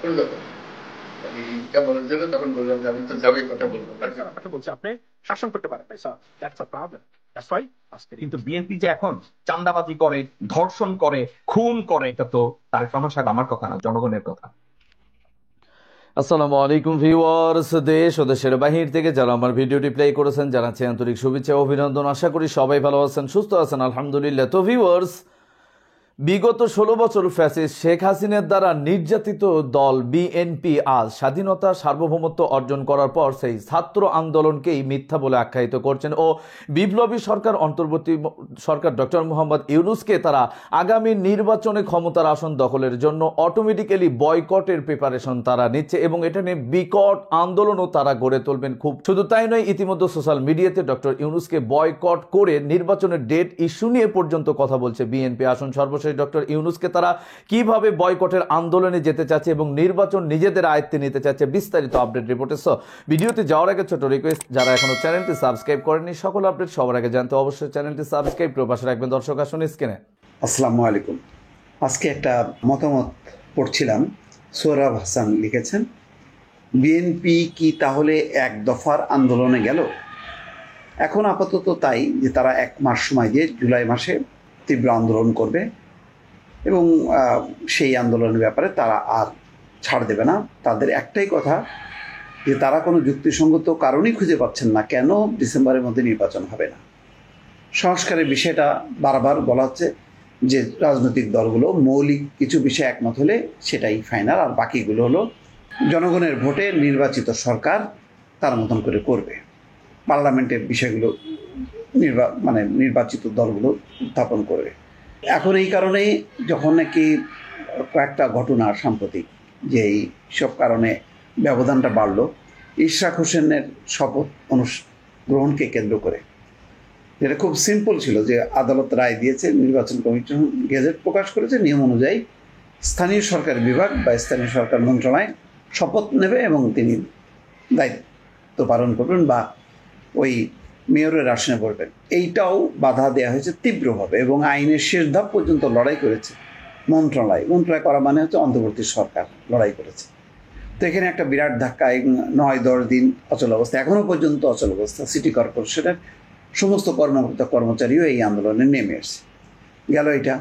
আমি কেমন যেন তখন বললাম যে আমি তো যাবই, কথা বলবো কথা বলছি, আপনি শাসন করতে পারেন নাই sir, that's a problem, that's why আজকে। কিন্তু বিএনপি যে এখন চাঁদাবাজি করে, ধর্ষণ করে, খুন করে, এটা তো তারেক রহমান সাহেব আমার কথা না, জনগণের কথা। আসসালামু আলাইকুম ভিউয়ার্স, দেশ ও দেশের বাহির থেকে যারা আমার ভিডিওটি প্লে করেছেন জানাচ্ছি আন্তরিক শুভেচ্ছা ও অভিনন্দন। আশা করি সবাই ভালো আছেন, সুস্থ আছেন, আলহামদুলিল্লাহ। তো ভিউয়ার্স, বিগত 16 বছর ফ্যাসিস্ট শেখ হাসিনার দ্বারা নির্যাতিত দল বিএনপি আজ স্বাধীনতা সার্বভৌমত্ব অর্জন করার পর সেই ছাত্র আন্দোলনকেই মিথ্যা বলে আখ্যায়িত করছেন ও বিপ্লবী সরকার অন্তর্বর্তী সরকার ডক্টর মোহাম্মদ ইউনূসকে তারা আগামী নির্বাচনে ক্ষমতার আসন দখলের জন্য অটোমেটিক্যালি বয়কটের প্রিপারেশন তারা নিচ্ছে এবং এটা নিয়ে বিকট আন্দোলনও তারা গড়ে তুলবেন। খুব শুধু তাই নয়, ইতিমধ্যে সোশ্যাল মিডিয়াতে ডক্টর ইউনূসকে বয়কট করে নির্বাচনের ডেট ইস্যু নিয়ে পর্যন্ত কথা বলছে বিএনপি। আসন সর্বশেষ ডক্টর ইউনূসকে তারা কিভাবে বয়কটের আন্দোলনে যেতে চাচ্ছে এবং নির্বাচন নিজেদের আয়ত্তে নিতে চাচ্ছে, বিস্তারিত আপডেট রিপোর্টে। সো ভিডিওতে যাওয়ার আগে ছোট রিকোয়েস্ট, যারা এখনো চ্যানেলটি সাবস্ক্রাইব করেননি, সকল আপডেট সবার আগে জানতে অবশ্যই চ্যানেলটি সাবস্ক্রাইব করে পাশে রাখবেন। দর্শক আসুন স্ক্রিনে। আসসালামু আলাইকুম। আজকে একটা মতামত পড়ছিলাম, সোহরাব হাসান লিখেছেন, বিএনপি কি তাহলে এক দফার আন্দোলনে গেল? এখন আপাতত তাই যে তারা 1 মাস সময় দিয়ে জুলাই মাসে তীব্র আন্দোলন করবে এবং সেই আন্দোলনের ব্যাপারে তারা আর ছাড় দেবে না। তাদের একটাই কথা যে তারা কোনো যুক্তিসঙ্গত কারণই খুঁজে পাচ্ছেন না কেন ডিসেম্বরের মধ্যে নির্বাচন হবে না। সংস্কারের বিষয়টা বারবার বলা হচ্ছে যে রাজনৈতিক দলগুলো মৌলিক কিছু বিষয়ে একমত হলে সেটাই ফাইনাল, আর বাকিগুলো হলো জনগণের ভোটে নির্বাচিত সরকার তার মতন করে করবে, পার্লামেন্টের বিষয়গুলো নির্বাচিত দলগুলো উত্থাপন করবে। এখন এই কারণেই যখন নাকি কয়েকটা ঘটনা সাম্প্রতিক যে এই সব কারণে ব্যবধানটা বাড়লো, ইশরাক হোসেনের শপথ গ্রহণকে কেন্দ্র করে, যেটা খুব সিম্পল ছিল যে আদালত রায় দিয়েছে, নির্বাচন কমিশন গেজেট প্রকাশ করেছে, নিয়ম অনুযায়ী স্থানীয় সরকার বিভাগ বা স্থানীয় সরকার মন্ত্রণালয় শপথ নেবে এবং তিনি দায়িত্ব পালন করবেন বা ওই মেয়রের আসনে পড়বেন। এইটাও বাধা দেওয়া হয়েছে তীব্রভাবে এবং আইনের শেষ ধাপ পর্যন্ত লড়াই করেছে মন্ত্রণালয় করা মানে হচ্ছে অন্তর্বর্তী সরকার লড়াই করেছে। তো এখানে একটা বিরাট ধাক্কা, 9-10 দিন অচল অবস্থা, এখনও পর্যন্ত অচল অবস্থা। সিটি কর্পোরেশনের সমস্ত কর্মকর্তা কর্মচারীও এই আন্দোলনে নেমে এসেছে। গেল এটা।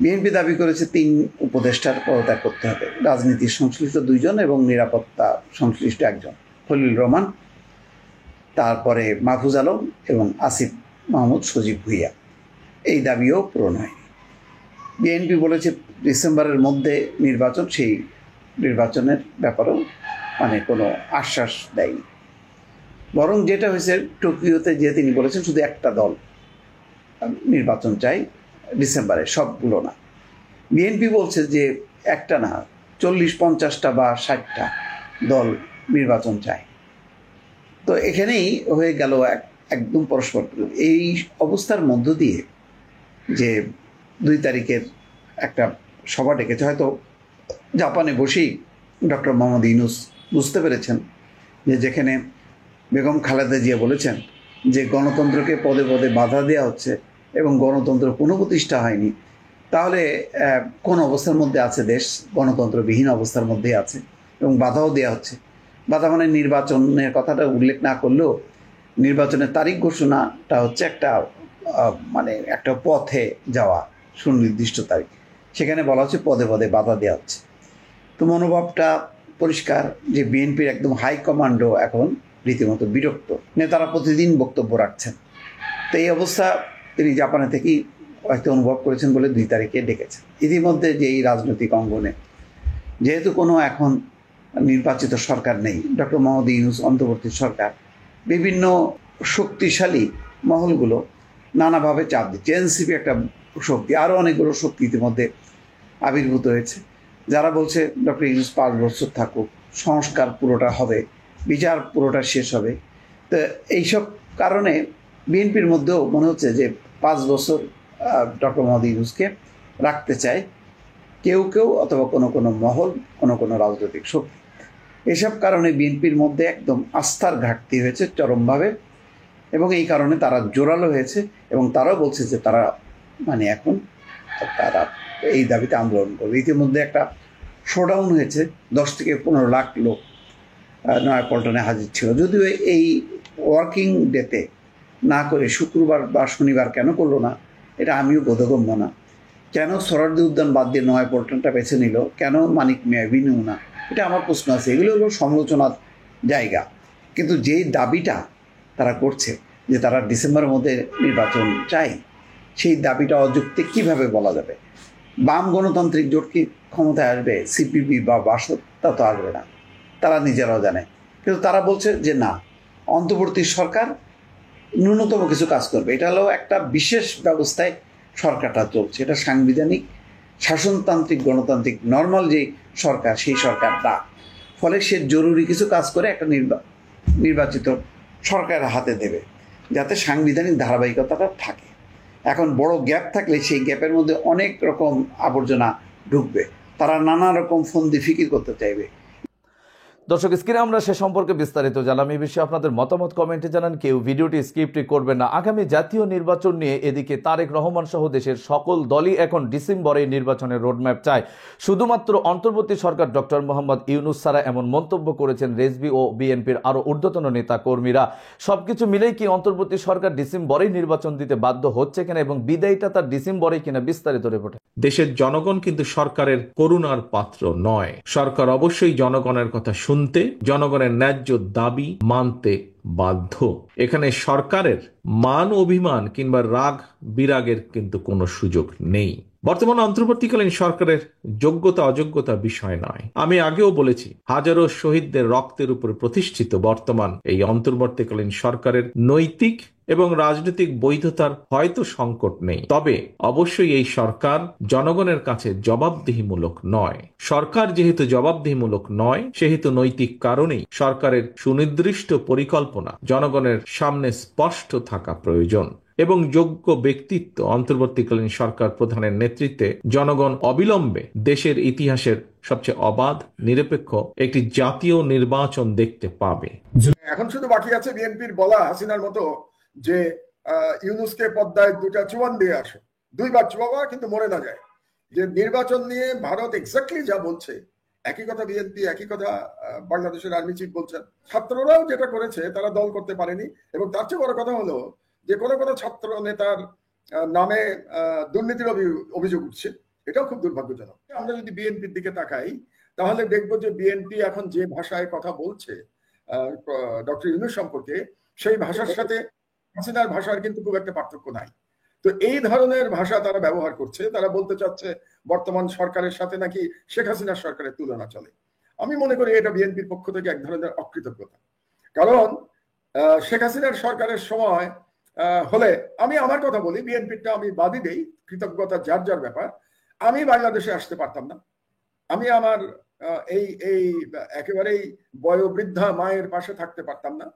বিএনপি দাবি করেছে 3 উপদেষ্টার পদত্যাগ করতে হবে, রাজনীতির সংশ্লিষ্ট 2 জন এবং নিরাপত্তা সংশ্লিষ্ট 1 জন, খলিল রহমান, তারপরে মাহফুজ আলম এবং আসিফ মাহমুদ সজীব ভুইয়া। এই দাবিও পূরণ হয়নি। বিএনপি বলেছে ডিসেম্বরের মধ্যে নির্বাচন, সেই নির্বাচনের ব্যাপারেও কোনো আশ্বাস দেয়নি। বরং যেটা হয়েছে, টোকিওতে যে তিনি বলেছেন শুধু একটা দল নির্বাচন চাই ডিসেম্বরে, সবগুলো না। বিএনপি বলছে যে একটা না, 40-50টা বা 60টা দল নির্বাচন চায়। তো এখানেই হয়ে গেল একদম পরস্পর। এই অবস্থার মধ্য দিয়ে যে 2 তারিখের একটা সভা ডেকেছে, হয়তো জাপানে বসেই ডক্টর মোহাম্মদ ইউনূস বুঝতে পেরেছেন যে যেখানে বেগম খালেদা জিয়া বলেছেন যে গণতন্ত্রকে পদে পদে বাধা দেওয়া হচ্ছে এবং গণতন্ত্র পুনঃপ্রতিষ্ঠা হয়নি, তাহলে কোন অবস্থার মধ্যে আছে দেশ? গণতন্ত্রবিহীন অবস্থার মধ্যে আছে এবং বাধাও দেওয়া হচ্ছে। বাধা মানে নির্বাচনের কথাটা উল্লেখ না করলেও নির্বাচনের তারিখ ঘোষণাটা হচ্ছে একটা পথে যাওয়া, সুনির্দিষ্ট তারিখ, সেখানে বলা হচ্ছে পদে পদে বাধা দেওয়া হচ্ছে। তো মনোভাবটা পরিষ্কার যে বিএনপির একদম হাইকমান্ডও এখন রীতিমতো বিরক্ত, নেতারা প্রতিদিন বক্তব্য রাখছেন। তো এই অবস্থা তিনি জাপানে থেকেই হয়তো অনুভব করেছেন বলে 2 তারিখে ডেকেছেন। ইতিমধ্যে যে এই রাজনৈতিক অঙ্গনে যেহেতু কোনো এখন নির্বাচিত সরকার নেই, ডক্টর মোহাম্মদ ইউনূস অন্তর্বর্তী সরকার, বিভিন্ন শক্তিশালী মহলগুলো নানাভাবে চাপ দিচ্ছে। এনসিপি একটা শক্তি, আরও অনেকগুলো শক্তি ইতিমধ্যে আবির্ভূত হয়েছে, যারা বলছে ডক্টর ইউনূস 5 বছর থাকুক, সংস্কার পুরোটা হবে, বিচার পুরোটা শেষ হবে। তো এইসব কারণে বিএনপির মধ্যেও মনে হচ্ছে যে 5 বছর ডক্টর মোহাম্মদ ইউনূসকে রাখতে চায় কেউ কেউ, অথবা কোনো মহল, কোনো রাজনৈতিক শক্তি। এসব কারণে বিএনপির মধ্যে একদম আস্থার ঘাটতি হয়েছে চরমভাবে এবং এই কারণে তারা জোরালো হয়েছে এবং তারাও বলছে যে তারা এখন তারা এই দাবিতে আন্দোলন করবে। ইতিমধ্যে একটা শোডাউন হয়েছে, 10 থেকে 15 লাখ লোক নয়াপল্টনে হাজির ছিল। যদিও এই ওয়ার্কিং ডেতে না করে শুক্রবার বা শনিবার কেন করলো না, এটা আমিও বোধগম্য না। কেন সোহরাওয়ার্দী উদ্যান বাদ দিয়ে নয়াপল্টনটা বেছে নিল, কেন মানিক মিয়া এভিনিউ না, এটা আমার প্রশ্ন আছে। এগুলো হলো সমালোচনার জায়গা। কিন্তু যেই দাবিটা তারা করছে যে তারা ডিসেম্বরের মধ্যে নির্বাচন চাই, সেই দাবিটা অযৌক্তিক কীভাবে বলা যাবে? বাম গণতান্ত্রিক জোট কি ক্ষমতায় আসবে? সিপিবি বা বাসদ তা তো আসবে না, তারা নিজেরাও জানে। কিন্তু তারা বলছে যে না, অন্তর্বর্তী সরকার ন্যূনতম কিছু কাজ করবে। এটা হলো একটা বিশেষ ব্যবস্থায় সরকারটা চলছে, এটা সাংবিধানিক শাসনতান্ত্রিক গণতান্ত্রিক নর্মাল যে সরকার, সেই সরকারটা। ফলে সে জরুরি কিছু কাজ করে একটা নির্বাচিত সরকারের হাতে দেবে, যাতে সাংবিধানিক ধারাবাহিকতাটা থাকে। এখন বড় গ্যাপ থাকলে সেই গ্যাপের মধ্যে অনেক রকম আবর্জনা ঢুকবে, তারা নানা রকম ফন্দি ফিকির করতে চাইবে। দর্শক, স্ক্রিনে আমরা সে সম্পর্কে বিস্তারিত জানলাম। এই বিষয়ে আপনাদের মতামত কমেন্টে জানান। কেউ ভিডিওটি স্কিপটি করবেন না। আগামী জাতীয় নির্বাচন নিয়ে এদিকে তারেক রহমান সহ দেশের সকল দলই এখন ডিসেম্বরে নির্বাচনের রোডম্যাপ চায়। শুধুমাত্র অন্তর্বর্তী সরকার ডক্টর মোহাম্মদ ইউনূস ছাড়া এমন মন্তব্য করেছেন রেজবি ও বিএনপির আরও ঊর্ধ্বতন নেতা কর্মীরা। সবকিছু মিলেই কি অন্তর্বর্তী সরকার ডিসেম্বরেই নির্বাচন দিতে বাধ্য হচ্ছে কিনা এবং বিদায়টা তার ডিসেম্বরেই কিনা, বিস্তারিত রিপোর্টে। দেশের জনগণ কিন্তু সরকারের করুণার পাত্র নয়। সরকার অবশ্যই জনগণের কথা শুনতে, জনগণের ন্যায্য দাবি মানতে বাধ্য। এখানে সরকারের মান অভিমান কিংবা রাগ বিরাগের কিন্তু কোনো সুযোগ নেই। বর্তমান অন্তর্বর্তীকালীন সরকারের যোগ্যতা অযোগ্যতা বিষয় নয়। আমি আগেও বলেছি, হাজারো শহীদদের রক্তের উপর প্রতিষ্ঠিত বর্তমান এই অন্তর্বর্তীকালীন সরকারের নৈতিক এবং রাজনৈতিক বৈধতার হয়তো সংকট নেই, তবে অবশ্যই এই সরকার জনগণের কাছে জবাবদিহিমূলক নয়। সরকার যেহেতু জবাবদিহিমূলক নয়, সেহেতু নৈতিক কারণেই সরকারের সুনির্দিষ্ট পরিকল্পনা জনগণের সামনে স্পষ্ট থাকা প্রয়োজন এবং যোগ্য ব্যক্তিত্ব অন্তর্বর্তীকালীন সরকার প্রধানের নেতৃত্বে জনগণ অবিলম্বে দেশের ইতিহাসের সবচেয়ে অবাধ নিরপেক্ষ একটি জাতীয় নির্বাচন দেখতে পাবে। এখন শুধু বাকি আছে বিএনপির বলা হাসিনার মতো যে ইউনূসকে পদ্মায় 2টা চুয়ান দিয়ে আসো, 2বার চুয়াবা কিন্তু মরে না যায়। যে নির্বাচন নিয়ে ভারত এক্স্যাক্টলি যা বলছে, একই কথা বিএনপি, একই কথা বাংলাদেশের আর্মি চিফ বলছেন। ছাত্ররাও যেটা করেছে তারা দল করতে পারেনি। এবং তার চেয়ে বড় কথা হলো যে কোনো ছাত্র নেতার নামে দুর্নীতির অভিযোগ উঠছে, এটাও খুব দুর্ভাগ্যজনক। আমরা যদি বিএনপির দিকে তাকাই তাহলে দেখবো যে বিএনপি এখন যে ভাষায় কথা বলছে ডক্টর ইউনূস সম্পর্কে, সেই ভাষার সাথে হাসিনার ভাষার কিন্তু খুব একটা পার্থক্য নাই। তো এই ধরনের ভাষা তারা ব্যবহার করছে। তারা বলতে চাচ্ছে বর্তমান সরকারের সাথে নাকি শেখ হাসিনার সরকারের তুলনা চলে। আমি মনে করি এটা বিএনপির পক্ষ থেকে এক ধরনের অকৃতজ্ঞতা। কারণ শেখ হাসিনার সরকারের সময় হলে, আমি আমার কথা বলি, বিএনপিটা আমি বাদই দেই, কৃতজ্ঞতা যার যার ব্যাপার। আমি বাংলাদেশে আসতে পারতাম না। আমি আমার এই একেবারেই বয়োবৃদ্ধা মায়ের পাশে থাকতে পারতাম না।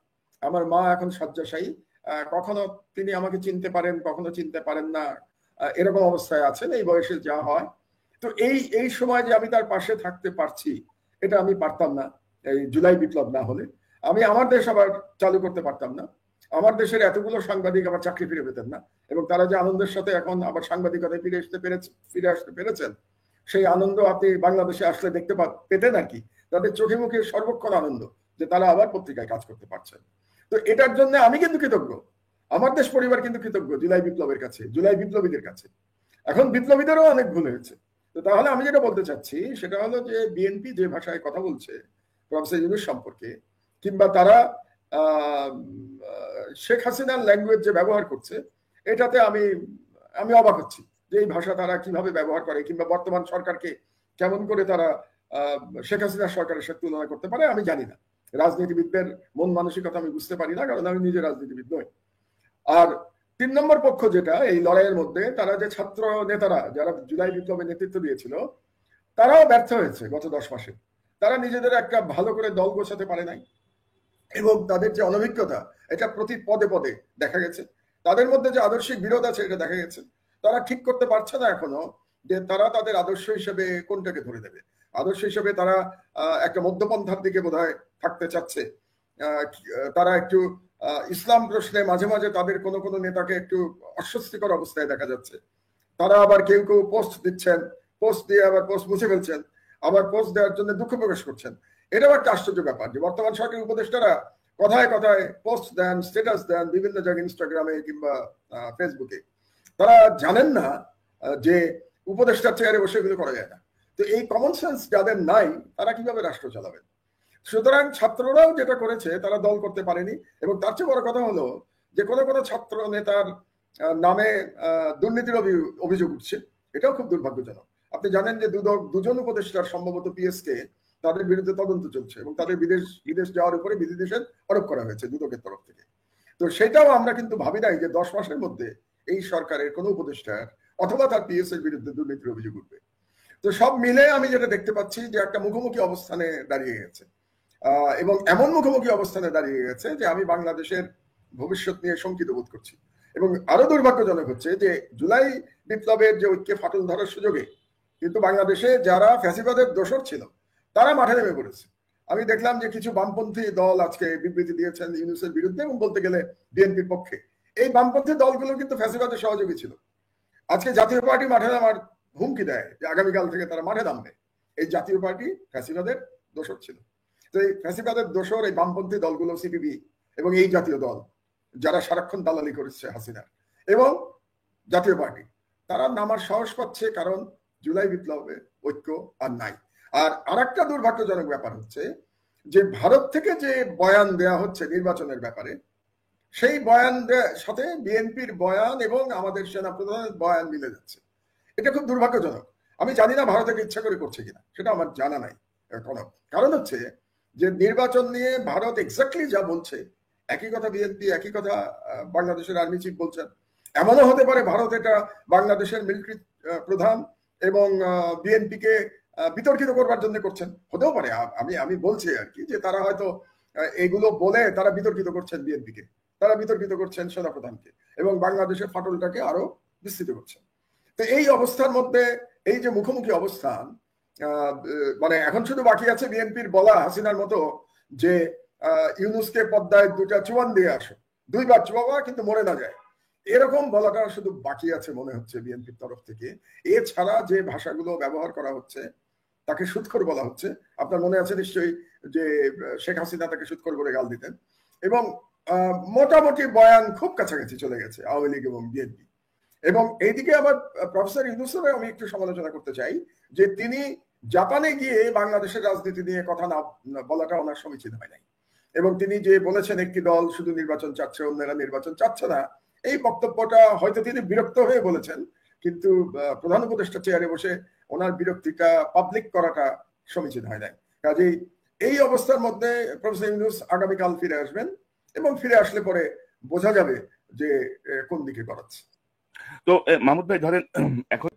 আমার মা এখন শয্যাশায়ী, কখনো তিনি আমাকে চিনতে পারেন, কখনো চিনতে পারেন না, এরকম অবস্থায় আছেন, এই বয়সে যা হয়। তো এই সময় যে আমি তার পাশে থাকতে পারছি, এটা আমি পারতাম না এই জুলাই বিপ্লব না হলে। আমি আমার দেশ আবার চালু করতে পারতাম না। আমার দেশের এতগুলো সাংবাদিক আবার চাকরি ফিরে পেতেন না। এবং তারা যে আনন্দের সাথে এখন আবার সাংবাদিকতায় ফিরে আসতে পেরেছেন, সেই আনন্দ আপনি বাংলাদেশে আসলে দেখতে পেতেন আর কি। তাদের চোখে মুখে সর্বক্ষণ আনন্দ যে তারা আবার পত্রিকায় কাজ করতে পারছেন। তো এটার জন্য আমি কিন্তু কৃতজ্ঞ, আমার দেশ পরিবার কিন্তু কৃতজ্ঞ জুলাই বিপ্লবের কাছে, জুলাই বিপ্লবীদের কাছে। এখন বিপ্লবীদেরও অনেক ভুল হয়েছে। তো তাহলে আমি যেটা বলতে চাচ্ছি সেটা হলো যে বিএনপি যে ভাষায় কথা বলছে প্রফেসর ইউনূস সম্পর্কে, কিংবা তারা শেখ হাসিনার ল্যাঙ্গুয়েজ যে ব্যবহার করছে, এটাতে আমি অবাক হচ্ছি যে এই ভাষা তারা কিভাবে ব্যবহার করে, কিংবা বর্তমান সরকারকে কেমন করে তারা শেখ হাসিনার সরকারের সাথে তুলনা করতে পারে আমি জানি না। রাজনীতিবিদদের মন মানসিকতা আমি বুঝতে পারি না, কারণ আমি নিজে রাজনীতিবিদ নই। আর 3 নম্বর পক্ষ যেটা এই লড়াইয়ের মধ্যে, তারা যে ছাত্র নেতারা যারা জুলাই বিপ্লবে নেতৃত্ব দিয়েছিল, তারাও ব্যর্থ হয়েছে গত 10 মাসে। তারা নিজেদের একটা ভালো করে দল গোছাতে পারে নাই, এবং তাদের যে অনভিজ্ঞতা এটা প্রতি পদে পদে দেখা গেছে। তাদের মধ্যে যে আদর্শিক বিরোধ আছে এটা দেখা গেছে। তারা ঠিক করতে পারছে না এখনো যে তারা তাদের আদর্শ হিসেবে কোনটাকে ধরে দেবে। আদর্শ হিসেবে তারা একটা মধ্যপন্থার দিকে বোধহয় থাকতে চাচ্ছে। তারা একটু ইসলাম প্রশ্নে মাঝে মাঝে তাদের কোনো নেতাকে একটু অস্বস্তিকর অবস্থায় দেখা যাচ্ছে। তারা আবার কেউ পোস্ট দিচ্ছেন, পোস্ট দিয়ে আবার পোস্ট মুছে ফেলছেন। আবার পোস্ট দেওয়ার জন্য দুঃখ প্রকাশ করছেন। এটাও একটা আশ্চর্য ব্যাপার যে বর্তমান সরকারি উপদেষ্টারা কথায় কথায় পোস্ট দেন, স্ট্যাটাস দেন বিভিন্ন জায়গায়, ইনস্টাগ্রামে কিংবা ফেসবুকে। তারা জানেন না যে উপদেষ্টার চেয়ারে বসে এগুলো করা যায় না। তো এই কমন সেন্স যাদের নাই তারা কিভাবে রাষ্ট্র চালাবেন? সুতরাং ছাত্ররাও যেটা করেছে তারা দল করতে পারেনি। এবং তার চেয়ে বড় কথা হলো যে কোনো ছাত্র নেতার নামে দুর্নীতির অভিযোগ উঠছে, এটাও খুব দুর্ভাগ্যজনক। আপনি জানেন যে দুজন উপদেষ্টার সম্ভবত পিএসকে তাদের বিরুদ্ধে তদন্ত চলছে এবং তাদের বিদেশ যাওয়ার উপরে বিধিনিষেধ আরোপ করা হয়েছে দুদকের তরফ থেকে। তো সেটাও আমরা কিন্তু ভাবি নাই যে 10 মাসের মধ্যে এই সরকারের কোনো উপদেষ্টার অথবা তার পিএস এর বিরুদ্ধে দুর্নীতির অভিযোগ উঠবে। তো সব মিলে আমি যেটা দেখতে পাচ্ছি যে একটা মুখোমুখি অবস্থানে দাঁড়িয়ে গেছে, এবং এমন মুখোমুখি অবস্থানে দাঁড়িয়ে গেছে যে আমি বাংলাদেশের ভবিষ্যৎ নিয়ে শঙ্কিত বোধ করছি। এবং আরো দুর্ভাগ্যজনক হচ্ছে যে জুলাই বিপ্লবের যে ঐক্যে ফাটল ধরার সুযোগে কিন্তু বাংলাদেশে যারা ফ্যাসিবাদের দোসর ছিল তারা মাঠে নেমে পড়েছে। আমি দেখলাম যে কিছু বামপন্থী দল আজকে বিবৃতি দিয়েছেন ইউনূসের বিরুদ্ধে এবং বলতে গেলে বিএনপির পক্ষে। এই বামপন্থী দলগুলো কিন্তু ফ্যাসিবাদের সহযোগী ছিল। আজকে জাতীয় পার্টি মাঠে নামার হুমকি দেয় যে আগামীকাল থেকে তারা মাঠে নামবে। এই জাতীয় পার্টি ফ্যাসিবাদের দোসর ছিল। তো এই ফ্যাসিবাদের দোসর এই বামপন্থী দলগুলো, সিপিবি এবং এই জাতীয় দল যারা সারাক্ষণ দালালি করেছে হাসিনার এবং জাতীয় পার্টি, তারা নামার সাহস পাচ্ছে কারণ জুলাই বিপ্লবে ঐক্য আর নাই। আর আরেকটা দুর্ভাগ্যজনক ব্যাপার হচ্ছে যে ভারত থেকে যে বয়ান দেয়া হচ্ছে নির্বাচনের ব্যাপারে, সেই বয়ান সাথে বিএনপির বয়ান এবং আমাদের সেনাপ্রধানের বয়ান মিলে যাচ্ছে। এটা খুব দুর্ভাগ্যজনক। আমি জানি না ভারতকে ইচ্ছা করে করছে কিনা, সেটা আমার জানা নাই। কারণ হচ্ছে যে নির্বাচন নিয়ে ভারত এক্স্যাক্টলি যা বলছে একই কথা বিএনপি, একই কথা বাংলাদেশের আর্মি চিফ বলছেন। এমনও হতে পারে ভারত এটা বাংলাদেশের মিলিটারি প্রধান এবং বিএনপিকে বিতর্কিত করবার জন্য করছেন, হতেও পারে। আমি বলছি আর কি যে তারা হয়তো এগুলো বলে তারা বিতর্কিত করছেন বিএনপিকে, তারা বিতর্কিত করছেন সেনাপ্রধানকে এবং বাংলাদেশের ফাটলটাকে আরো বিস্তৃত করছেন। তো এই অবস্থার মধ্যে এই যে মুখোমুখি অবস্থান, মানে এখন শুধু বাকি আছে বিএনপির বলা হাসিনার মতো যে ইউনূসকে পদ্মায় 2টা চুয়ান দিয়ে আসো, 2 বার চুয়াবা কিন্তু মরে না যায়, এরকম বলাটা শুধু বাকি আছে মনে হচ্ছে বিএনপির তরফ থেকে। এছাড়া যে ভাষাগুলো ব্যবহার করা হচ্ছে, তাকে সুৎখোর বলা হচ্ছে। আপনার মনে আছে নিশ্চয়ই যে শেখ হাসিনা তাকে সুৎখোর করে গাল দিতেন এবং মোটামুটি বয়ান খুব কাছাকাছি চলে গেছে আওয়ামী লীগ এবং বিএনপি। এবং এইদিকে আবার প্রফেসর ইউনূসের আমি একটু সমালোচনা করতে চাই যে তিনি জাপানে গিয়ে বাংলাদেশের রাজনীতি নিয়ে কথা না বলাটা ওনার সমীচীন হয় নাই। এবং তিনি যে বলেছেন একটি দল শুধু নির্বাচন চাচ্ছে, অন্যরা নির্বাচন চাচ্ছে না, এই বক্তব্যটা হয়তো তিনি বিরক্ত হয়ে বলেছেন, কিন্তু প্রধান উপদেষ্টা চেয়ারে বসে ওনার বিরক্তিটা পাবলিক করাটা সমীচীন হয় নাই। কাজেই এই অবস্থার মধ্যে প্রফেসর ইউনূস আগামীকাল ফিরে আসবেন এবং ফিরে আসলে পরে বোঝা যাবে যে কোন দিকে গড়াচ্ছে। তো মাহমুদ ভাই ধরেন এখন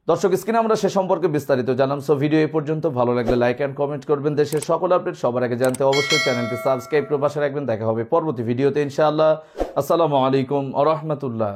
দর্শক স্ক্রিনে আমরা সে সম্পর্কে বিস্তারিত জানলাম। সো ভিডিও এই পর্যন্ত, ভালো লাগলে লাইক এন্ড কমেন্ট করবেন। দেশের সকল আপডেট সবার আগে জানতে অবশ্যই চ্যানেলটি সাবস্ক্রাইব করে পাশে রাখবেন। দেখা হবে পরবর্তী ভিডিওতে ইনশাআল্লাহ। আসসালামু আলাইকুম ওয়া রাহমাতুল্লাহ।